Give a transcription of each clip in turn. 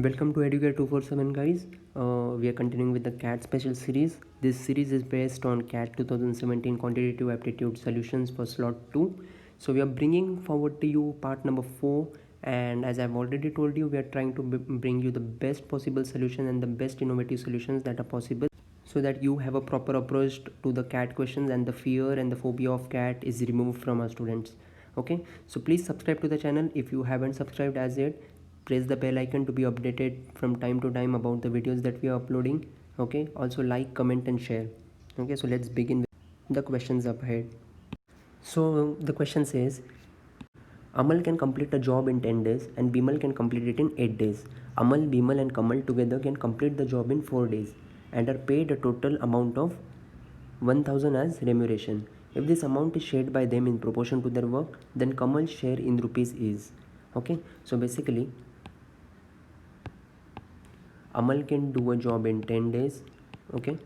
Welcome to Educate 247 guys. We are continuing with the CAT special series. This series is based on CAT 2017 quantitative aptitude solutions for slot 2. So we are bringing forward to you part number 4, and as I've already told you, we are trying to bring you the best possible solution and the best innovative solutions that are possible, so that you have a proper approach to the CAT questions and the fear and the phobia of CAT is removed from our students. Okay, so please subscribe to the channel if you haven't subscribed as yet. Press the bell icon to be updated from time to time about the videos that we are uploading. Okay, also like, comment and share. Okay, so let's begin with the questions up ahead. So the question says, Amal can complete a job in 10 days and Bimal can complete it in 8 days. Amal, Bimal and Kamal together can complete the job in 4 days and are paid a total amount of 1000 as remuneration. If this amount is shared by them in proportion to their work, then Kamal's share in rupees is. Okay, so basically Amal can do a job in 10 days. Okay,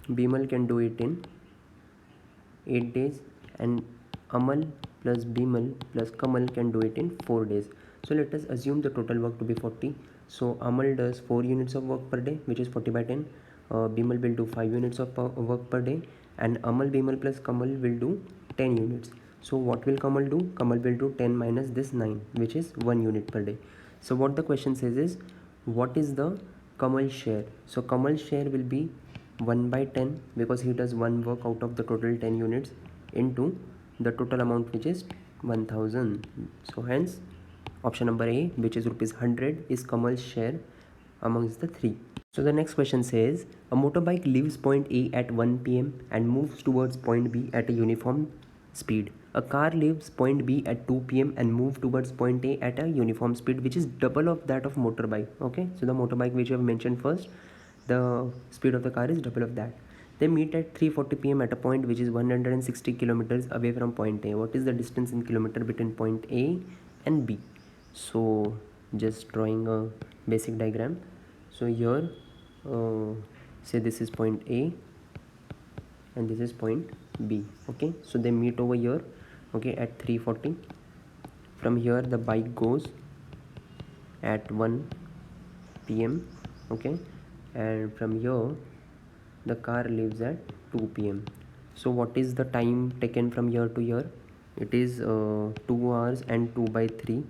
Bimal can do it in 8 days, and Amal plus Bimal plus Kamal can do it in 4 days. So let us assume the total work to be 40. So Amal does 4 units of work per day, which is 40 by 10. Bimal will do 5 units of work per day, and Amal, Bimal plus Kamal will do 10 units. So what will Kamal do? Kamal will do 10 minus this 9, which is 1 unit per day. So what the question says is, what is the Kamal share? So Kamal's share will be 1 by 10 because he does one work out of the total 10 units into the total amount, which is 1000. So hence option number A, which is rupees 100, is Kamal's share amongst the three. So the next question says, a motorbike leaves point A at 1 p.m. and moves towards point B at a uniform speed. A car leaves point B at 2 p.m. and moves towards point A at a uniform speed, which is double of that of motorbike. Okay, so the motorbike which I have mentioned first, the speed of the car is double of that. They meet at 3:40 p.m. at a point which is 160 kilometers away from point A. What is the distance in kilometer between point A and B? So just drawing a basic diagram. So here say this is point A and this is point B. Okay, so they meet over here, okay, at 3:40. From here the bike goes at 1 p.m. okay, and from here the car leaves at 2 p.m. So what is the time taken from here to here? It is 2 hours and 2 by 3.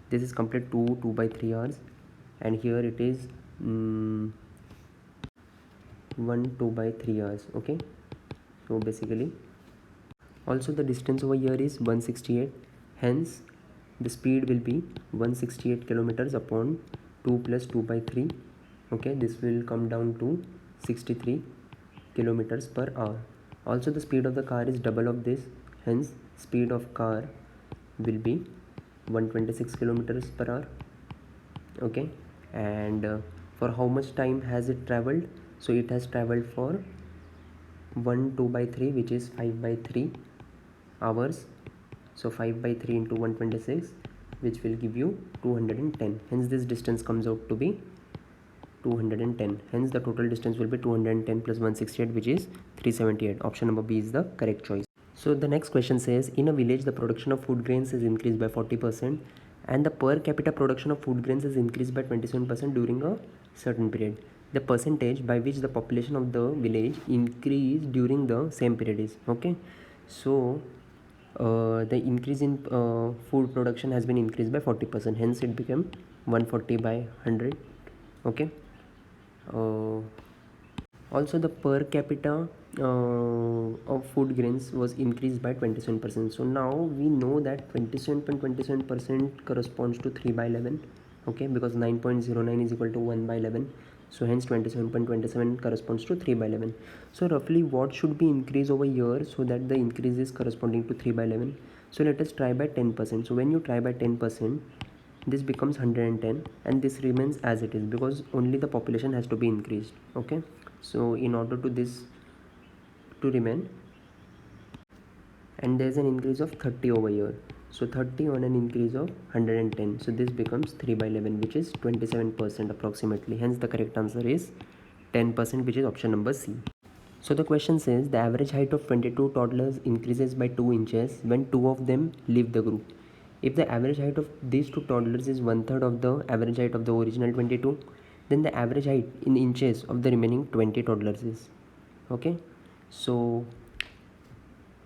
This is complete 2 by 3 hours, and here it is 1 2 by 3 hours. Okay, so basically also the distance over here is 168, hence the speed will be 168 kilometers upon 2 plus 2 by 3. Okay, this will come down to 63 kilometers per hour. Also the speed of the car is double of this, hence speed of car will be 126 kilometers per hour. Okay, and for how much time has it traveled? So it has traveled for 1 2 by 3, which is 5 by 3 hours. So 5 by 3 into 126, which will give you 210. Hence this distance comes out to be 210. Hence the total distance will be 210 plus 168, which is 378. Option number B is the correct choice. So the next question says, in a village the production of food grains is increased by 40% and the per capita production of food grains is increased by 27% during a certain period. The percentage by which the population of the village increased during the same period is. Okay, so the increase in food production has been increased by 40%, hence it became 140 by 100. Okay, also the per capita of food grains was increased by 27%. So now we know that 27.27% corresponds to 3 by 11. Okay, because 9.09 is equal to 1 by 11, so hence 27.27 corresponds to 3 by 11. So roughly what should be increased over here so that the increase is corresponding to 3 by 11? So let us try by 10%. So when you try by 10%, this becomes 110 and this remains as it is because only the population has to be increased. Okay, so in order to this to remain, and there's an increase of 30 over here, so 30 on an increase of 110, so this becomes 3 by 11, which is 27% approximately. Hence the correct answer is 10%, which is option number C. So the question says, the average height of 22 toddlers increases by 2 inches when 2 of them leave the group. If the average height of these two toddlers is 1/3 of the average height of the original 22, then the average height in inches of the remaining 20 toddlers is. Okay, so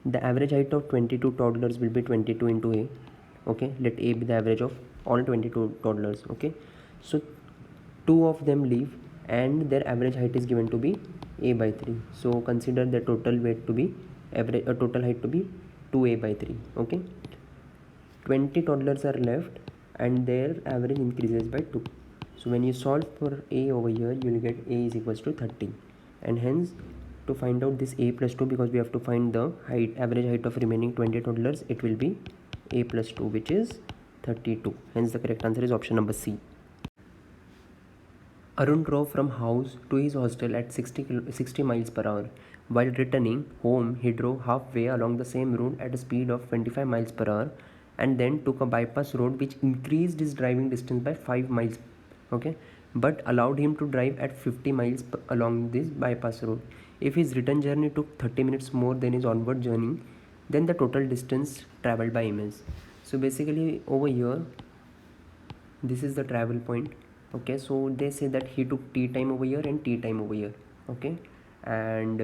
the average height of 22 toddlers will be 22 into a. Okay, let a be the average of all 22 toddlers. Okay, so two of them leave and their average height is given to be a by 3. So consider the total weight to be average total height to be 2a by 3. Okay, 20 toddlers are left and their average increases by 2. So when you solve for a over here, you will get a is equals to 30, and hence to find out this a plus 2, because we have to find the average height of remaining 20 toddlers, it will be a plus 2, which is 32. Hence the correct answer is option number C. Arun drove from house to his hostel at 60 miles per hour. While returning home, he drove halfway along the same route at a speed of 25 miles per hour and then took a bypass road which increased his driving distance by 5 miles, okay, but allowed him to drive at 50 miles along this bypass road. If his return journey took 30 minutes more than his onward journey, then the total distance traveled by him is. So basically over here, this is the travel point. Okay, so they say that he took t time over here and t time over here. Okay, and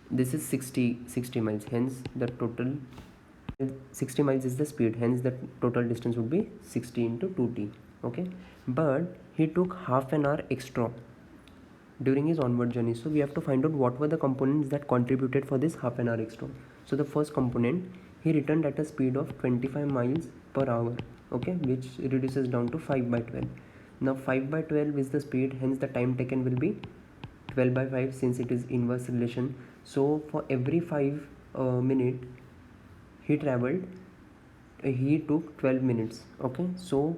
this is 60 miles, hence the total 60 miles is the speed, hence the total distance would be 60 into 2t. Okay, but he took half an hour extra during his onward journey, so we have to find out what were the components that contributed for this half an hour extra. So the first component, he returned at a speed of 25 miles per hour, okay, which reduces down to 5 by 12. Now 5 by 12 is the speed, hence the time taken will be 12 by 5 since it is inverse relation. So for every 5 minute he traveled, he took 12 minutes. Okay, so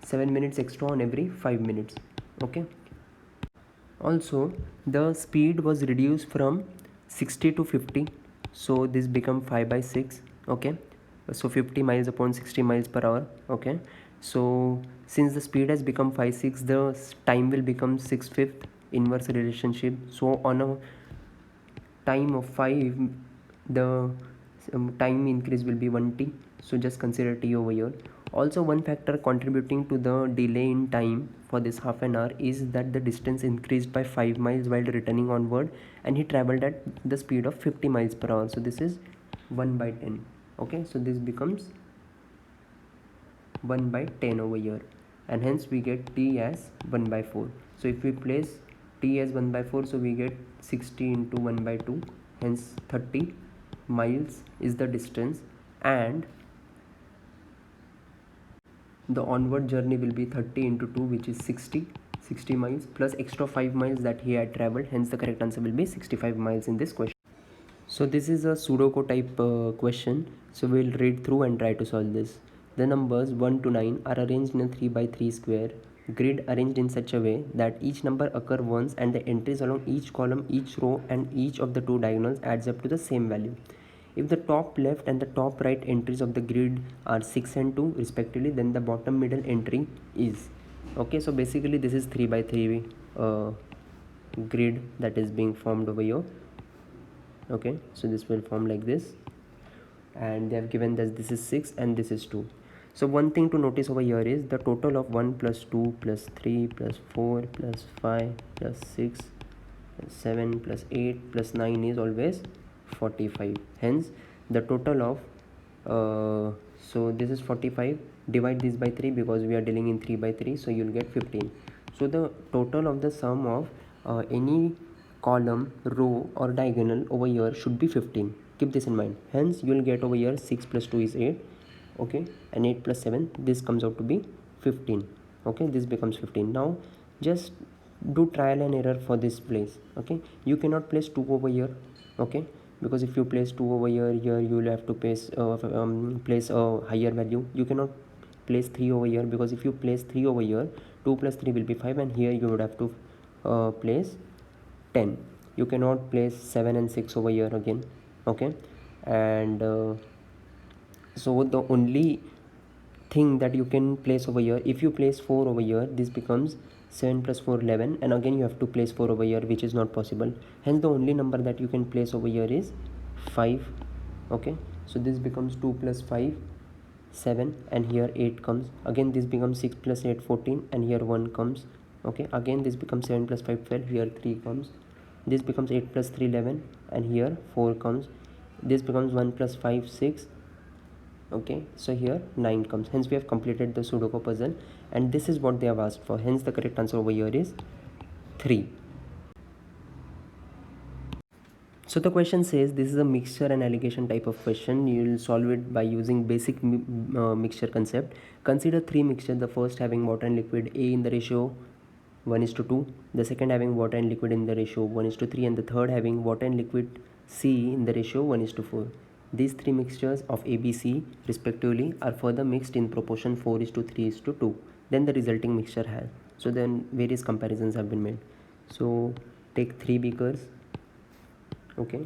7 minutes extra on every 5 minutes. Okay, also the speed was reduced from 60 to 50, so this become 5 by 6. Okay, so 50 miles upon 60 miles per hour. Okay, so since the speed has become 5/6, the time will become 6/5 inverse relationship. So on a time of 5, the time increase will be 1t, so just consider t over here. Also, one factor contributing to the delay in time for this half an hour is that the distance increased by 5 miles while returning onward, and he traveled at the speed of 50 miles per hour, so this is 1 by 10. Okay, so this becomes 1 by 10 over here, and hence we get t as 1 by 4. So if we place t as 1 by 4, so we get 60 into 1 by 2, hence 30 miles is the distance, and the onward journey will be 30 into 2, which is 60 miles plus extra 5 miles that he had traveled, hence the correct answer will be 65 miles in this question. So this is a Sudoku type question, so we'll read through and try to solve this. The numbers 1 to 9 are arranged in a 3 by 3 square grid arranged in such a way that each number occur once and the entries along each column, each row and each of the two diagonals adds up to the same value. If the top left and the top right entries of the grid are 6 and 2 respectively, then the bottom middle entry is. Okay, so basically this is 3 by 3 grid that is being formed over here. Okay, so this will form like this, and they have given that this is 6 and this is 2. So one thing to notice over here is the total of 1 plus 2 plus 3 plus 4 plus 5 plus 6 plus 7 plus 8 plus 9 is always 45. Hence the total of so this is 45, divide this by 3 because we are dealing in 3 by 3, so you'll get 15. So the total of the sum of any column, row or diagonal over here should be 15. Keep this in mind. Hence you will get over here 6 plus 2 is 8. Okay, and 8 plus 7, this comes out to be 15. Okay, this becomes 15. Now just do trial and error for this place. Okay, you cannot place 2 over here. Okay, because if you place 2 over here, you will have to place a higher value. You cannot place 3 over here, because if you place 3 over here, 2 plus 3 will be 5, and here you would have to place 10. You cannot place 7 and 6 over here again. Okay, and so the only thing that you can place over here, if you place 4 over here, this becomes 7 plus 4 11, and again you have to place 4 over here, which is not possible. Hence the only number that you can place over here is 5. Okay, So this becomes 2 plus 5 7, and here 8 comes. Again this becomes 6 plus 8 14, and here 1 comes. Okay, again this becomes 7 plus 5 12, here 3 comes. This becomes 8 plus 3 11, and here 4 comes. This becomes 1 plus 5 6. Okay, so here 9 comes. Hence we have completed the Sudoku puzzle, and this is what they have asked for. Hence the correct answer over here is 3. So the question says this is a mixture and alligation type of question. You will solve it by using basic mixture concept. Consider 3 mixtures, the first having water and liquid A in the ratio 1:2, the second having water and liquid in the ratio 1:3, and the third having water and liquid C in the ratio 1:4. These 3 mixtures of ABC respectively are further mixed in proportion 4:3:2. Then the resulting mixture has. So then various comparisons have been made. So take 3 beakers. Okay,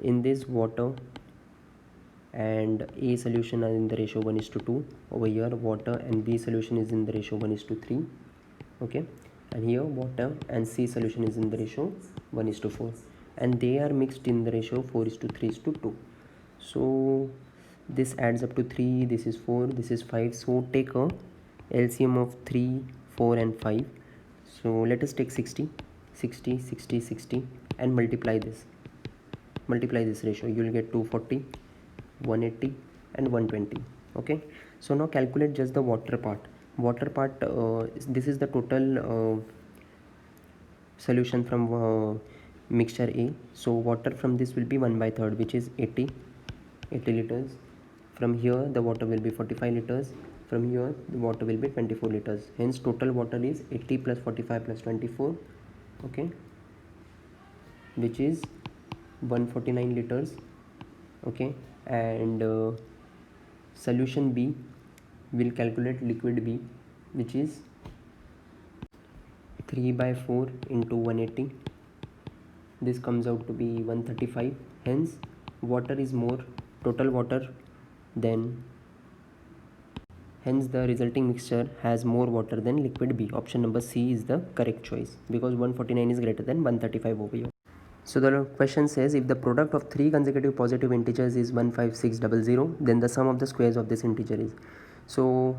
in this water and A solution are in the ratio 1:2. Over here water and B solution is in the ratio 1:3. Okay, and here water and C solution is in the ratio 1:4, and they are mixed in the ratio 4:3:2. So this adds up to 3, this is 4, this is 5. So take a LCM of 3, 4 and 5. So let us take 60 60 60 60 and multiply this ratio. You will get 240, 180 and 120. Okay, so now calculate just the water part. This is the total solution from mixture A. So water from this will be 1/3, which is 80 liters. From here the water will be 45 liters. From here the water will be 24 liters. Hence total water is 80 plus 45 plus 24. Okay, which is 149 liters. Okay, and solution B will calculate liquid B, which is 3/4 into 180. This comes out to be 135. Hence water is more, total water, than hence the resulting mixture has more water than liquid B. Option number C is the correct choice, because 149 is greater than 135 over here. So the question says if the product of 3 consecutive positive integers is 15600, then the sum of the squares of this integer is. So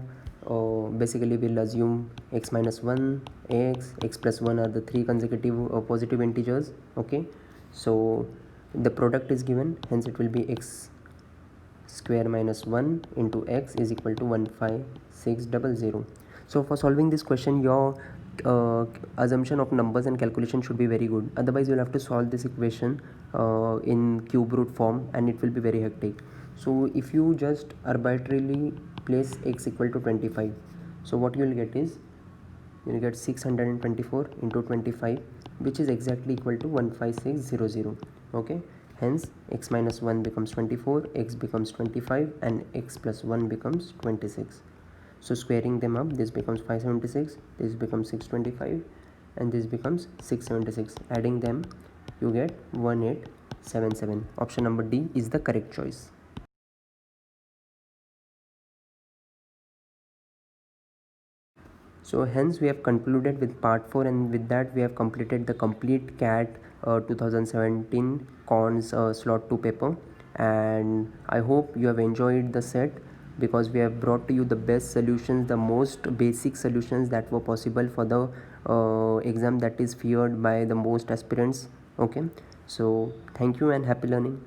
basically we'll assume x minus 1, x plus 1 are the 3 consecutive positive integers. Okay, so the product is given, hence it will be x square minus 1 into x is equal to 15600. So for solving this question, your assumption of numbers and calculation should be very good. Otherwise you'll have to solve this equation in cube root form, and it will be very hectic. So if you just arbitrarily place x equal to 25, so what you will get is, you will get 624 into 25, which is exactly equal to 15600. Okay, hence x minus 1 becomes 24, x becomes 25, and x plus 1 becomes 26. So squaring them up, this becomes 576, this becomes 625, and this becomes 676. Adding them, you get 1877. Option number D is the correct choice. So hence we have concluded with part 4, and with that we have completed the complete CAT 2017 cons slot 2 paper, and I hope you have enjoyed the set, because we have brought to you the best solutions, the most basic solutions that were possible for the exam that is feared by the most aspirants. Okay, so thank you and happy learning.